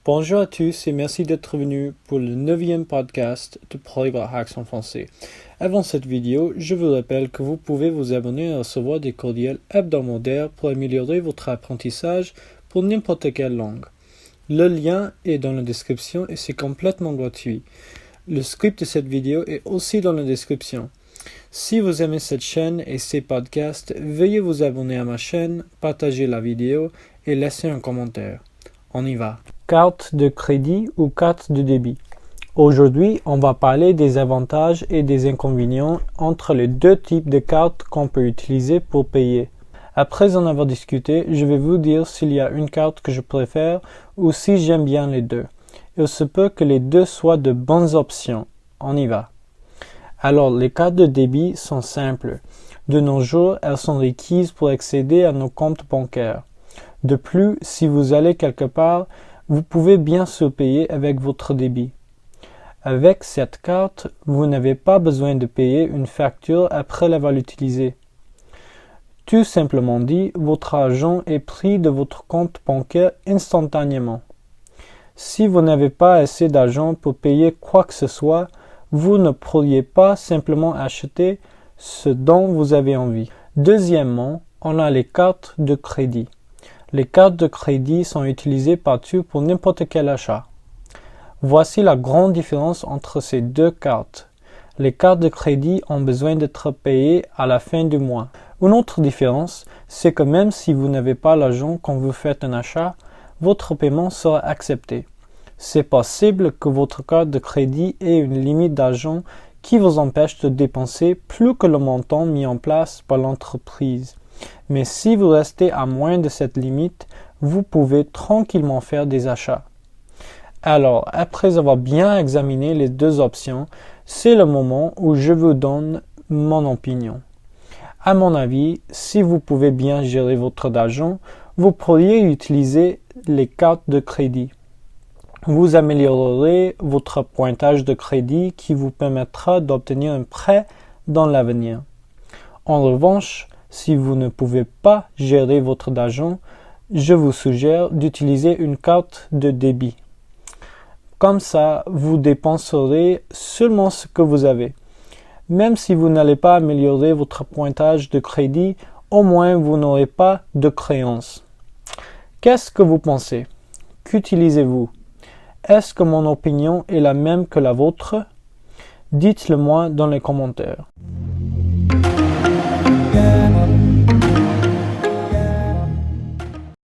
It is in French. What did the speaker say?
Bonjour à tous et merci d'être venus pour le 9e podcast de Polyglot Hacks en français. Avant cette vidéo, je vous rappelle que vous pouvez vous abonner et recevoir des courriels hebdomadaires pour améliorer votre apprentissage pour n'importe quelle langue. Le lien est dans la description et c'est complètement gratuit. Le script de cette vidéo est aussi dans la description. Si vous aimez cette chaîne et ces podcasts, veuillez vous abonner à ma chaîne, partager la vidéo et laisser un commentaire. On y va. Carte de crédit ou carte de débit. Aujourd'hui, on va parler des avantages et des inconvénients entre les deux types de cartes qu'on peut utiliser pour payer. Après en avoir discuté, je vais vous dire s'il y a une carte que je préfère ou si j'aime bien les deux. Il se peut que les deux soient de bonnes options. On y va. Alors, les cartes de débit sont simples. De nos jours, elles sont requises pour accéder à nos comptes bancaires. De plus, si vous allez quelque part, vous pouvez bien sûr payer avec votre débit. Avec cette carte, vous n'avez pas besoin de payer une facture après l'avoir utilisée. Tout simplement dit, votre argent est pris de votre compte bancaire instantanément. Si vous n'avez pas assez d'argent pour payer quoi que ce soit, vous ne pourriez pas simplement acheter ce dont vous avez envie. Deuxièmement, on a les cartes de crédit. Les cartes de crédit sont utilisées partout pour n'importe quel achat. Voici la grande différence entre ces deux cartes. Les cartes de crédit ont besoin d'être payées à la fin du mois. Une autre différence, c'est que même si vous n'avez pas l'argent quand vous faites un achat, votre paiement sera accepté. C'est possible que votre carte de crédit ait une limite d'argent qui vous empêche de dépenser plus que le montant mis en place par l'entreprise. Mais si vous restez à moins de cette limite, vous pouvez tranquillement faire des achats. Alors, après avoir bien examiné les deux options, c'est le moment où je vous donne mon opinion. À mon avis, si vous pouvez bien gérer votre argent, vous pourriez utiliser les cartes de crédit. Vous améliorerez votre pointage de crédit qui vous permettra d'obtenir un prêt dans l'avenir. En revanche, si vous ne pouvez pas gérer votre argent, je vous suggère d'utiliser une carte de débit. Comme ça, vous dépenserez seulement ce que vous avez. Même si vous n'allez pas améliorer votre pointage de crédit, au moins vous n'aurez pas de créances. Qu'est-ce que vous pensez? Qu'utilisez-vous? Est-ce que mon opinion est la même que la vôtre? Dites-le moi dans les commentaires.